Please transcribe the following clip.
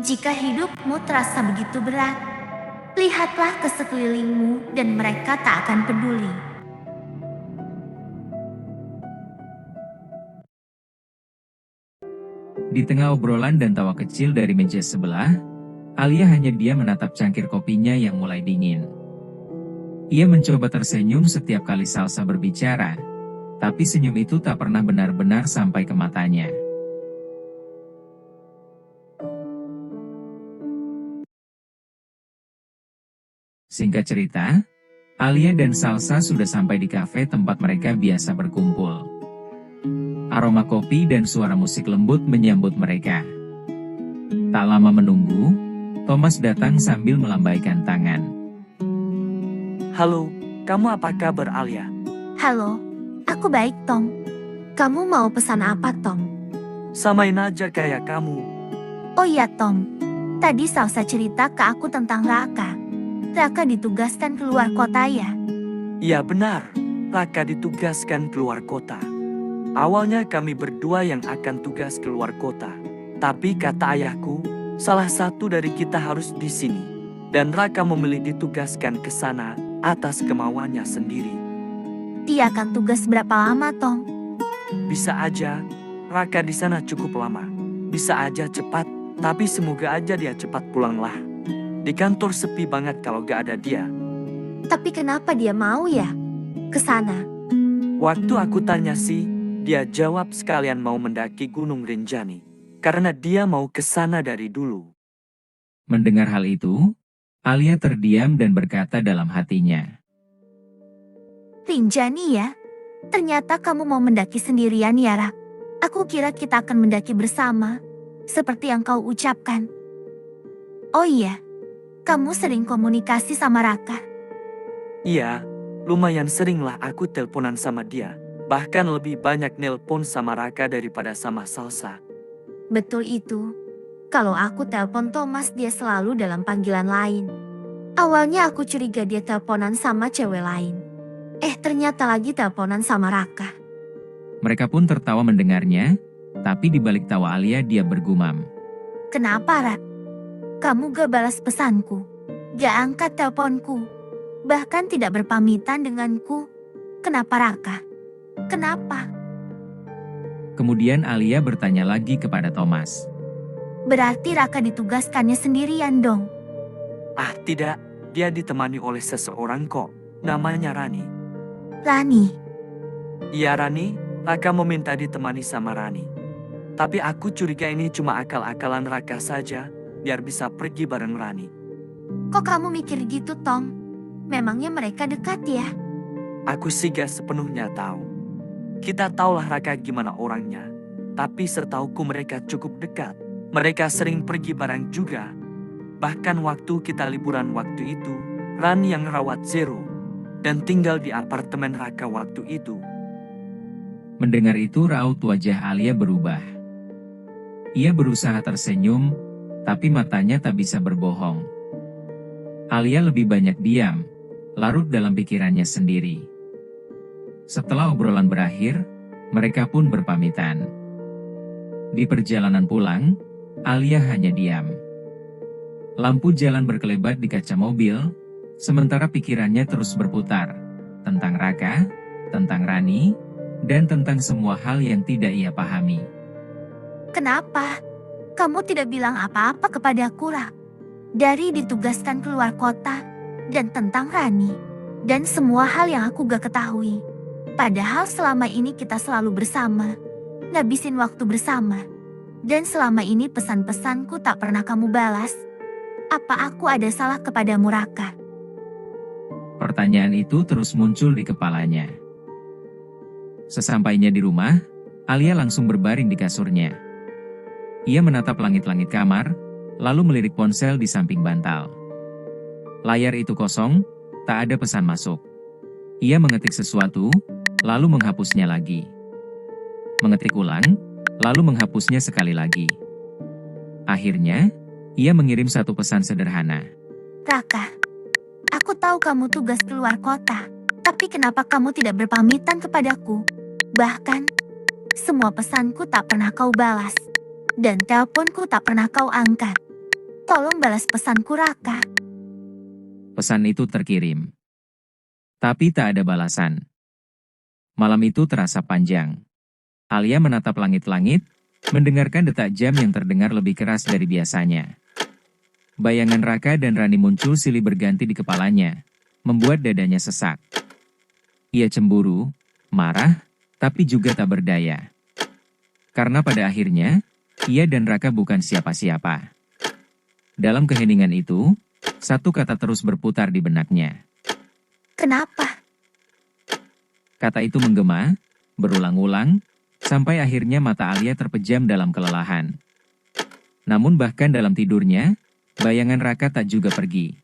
Jika hidupmu terasa begitu berat, lihatlah ke sekelilingmu dan mereka tak akan peduli. Di tengah obrolan dan tawa kecil dari meja sebelah, Alia hanya diam menatap cangkir kopinya yang mulai dingin. Ia mencoba tersenyum setiap kali Salsa berbicara, tapi senyum itu tak pernah benar-benar sampai ke matanya. Singkat cerita, Alia dan Salsa sudah sampai di kafe tempat mereka biasa berkumpul. Aroma kopi dan suara musik lembut menyambut mereka. Tak lama menunggu, Thomas datang sambil melambaikan tangan. Halo, kamu apa kabar Alia? Halo, aku baik Tom. Kamu mau pesan apa Tom? Samain aja kayak kamu. Oh iya Tom, tadi Salsa cerita ke aku tentang Raka. Raka ditugaskan keluar kota ya? Iya benar, Raka ditugaskan keluar kota. Awalnya kami berdua yang akan tugas keluar kota. Tapi kata ayahku, salah satu dari kita harus di sini. Dan Raka memilih ditugaskan ke sana atas kemauannya sendiri. Dia akan tugas berapa lama Tom? Bisa aja, Raka di sana cukup lama. Bisa aja cepat, tapi semoga aja dia cepat pulanglah. Di kantor sepi banget kalau gak ada dia. Tapi kenapa dia mau ya ke sana? Waktu aku tanya sih, dia jawab sekalian mau mendaki Gunung Rinjani. Karena dia mau ke sana dari dulu. Mendengar hal itu, Alia terdiam dan berkata dalam hatinya. Rinjani ya? Ternyata kamu mau mendaki sendirian ya Rak? Aku kira kita akan mendaki bersama, seperti yang kau ucapkan. Oh iya, kamu sering komunikasi sama Raka? Iya, lumayan seringlah aku teleponan sama dia. Bahkan lebih banyak nelpon sama Raka daripada sama Salsa. Betul itu. Kalau aku telepon Thomas dia selalu dalam panggilan lain. Awalnya aku curiga dia teleponan sama cewek lain. Ternyata lagi teleponan sama Raka. Mereka pun tertawa mendengarnya, tapi di balik tawa Alia dia bergumam. Kenapa Rak? Kamu gak balas pesanku? Gak angkat teleponku? Bahkan tidak berpamitan denganku? Kenapa Raka? Kenapa? Kemudian Alia bertanya lagi kepada Thomas. Berarti Raka ditugaskannya sendirian dong? Ah tidak, dia ditemani oleh seseorang kok. Namanya Rani. Rani? Iya Rani, Raka meminta ditemani sama Rani. Tapi aku curiga ini cuma akal-akalan Raka saja, biar bisa pergi bareng Rani. Kok kamu mikir gitu Tom? Memangnya mereka dekat ya? Aku sih gak sepenuhnya tahu. Kita tahulah Raka gimana orangnya, tapi setauku mereka cukup dekat. Mereka sering pergi bareng juga. Bahkan waktu kita liburan waktu itu, Rani yang rawat Zero dan tinggal di apartemen Raka waktu itu. Mendengar itu raut wajah Alia berubah. Ia berusaha tersenyum, tapi matanya tak bisa berbohong. Alia lebih banyak diam, larut dalam pikirannya sendiri. Setelah obrolan berakhir, mereka pun berpamitan. Di perjalanan pulang, Alia hanya diam. Lampu jalan berkelebat di kaca mobil, sementara pikirannya terus berputar. Tentang Raka, tentang Rani, dan tentang semua hal yang tidak ia pahami. Kenapa? Kamu tidak bilang apa-apa kepadaku Rak? Dari ditugaskan keluar kota, dan tentang Rani, dan semua hal yang aku gak ketahui. Padahal selama ini kita selalu bersama, ngabisin waktu bersama. Dan selama ini pesan-pesanku tak pernah kamu balas. Apa aku ada salah kepadamu Raka? Pertanyaan itu terus muncul di kepalanya. Sesampainya di rumah, Alia langsung berbaring di kasurnya. Ia menatap langit-langit kamar, lalu melirik ponsel di samping bantal. Layar itu kosong, tak ada pesan masuk. Ia mengetik sesuatu, lalu menghapusnya lagi. Mengetik ulang, lalu menghapusnya sekali lagi. Akhirnya, ia mengirim satu pesan sederhana. Raka, aku tahu kamu tugas keluar kota, tapi kenapa kamu tidak berpamitan kepadaku? Bahkan, semua pesanku tak pernah kau balas. Dan teleponku tak pernah kau angkat. Tolong balas pesanku, Raka. Pesan itu terkirim. Tapi tak ada balasan. Malam itu terasa panjang. Alia menatap langit-langit, mendengarkan detak jam yang terdengar lebih keras dari biasanya. Bayangan Raka dan Rani muncul silih berganti di kepalanya, membuat dadanya sesak. Ia cemburu, marah, tapi juga tak berdaya. Karena pada akhirnya, ia dan Raka bukan siapa-siapa. Dalam keheningan itu, satu kata terus berputar di benaknya. Kenapa? Kata itu menggema, berulang-ulang, sampai akhirnya mata Alia terpejam dalam kelelahan. Namun bahkan dalam tidurnya, bayangan Raka tak juga pergi.